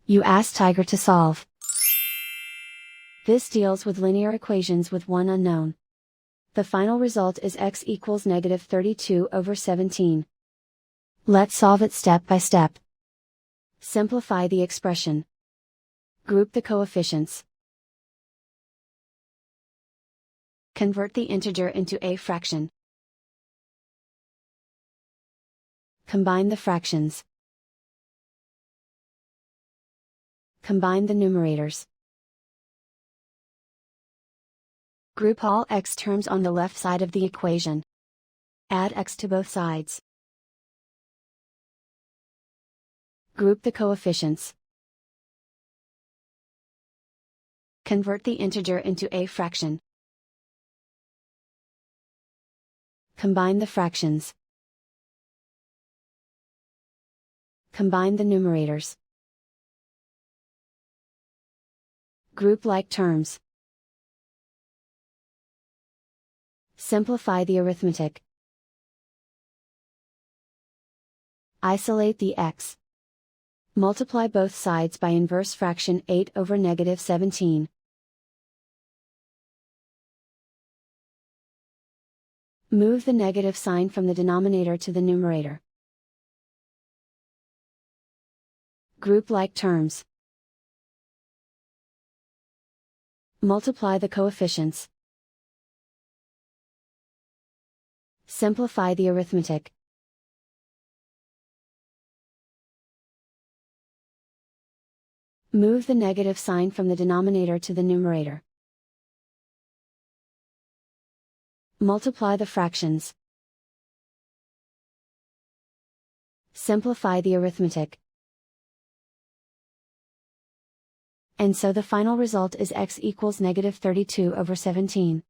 You ask Tiger to solve. This deals with linear equations with one unknown. The final result is x equals -32/17. Let's solve it step by step. Simplify the expression. Group the coefficients. Convert the integer into a fraction. Combine the fractions. Combine the numerators. Group all x terms on the left side of the equation. Add x to both sides. Group the coefficients. Convert the integer into a fraction. Combine the fractions. Combine the numerators. Group like terms. Simplify the arithmetic. Isolate the x. Multiply both sides by inverse fraction 8/-17. Move the negative sign from the denominator to the numerator. Group like terms. Multiply the coefficients. Simplify the arithmetic. Move the negative sign from the denominator to the numerator. Multiply the fractions. Simplify the arithmetic. And so the final result is x equals -32/17.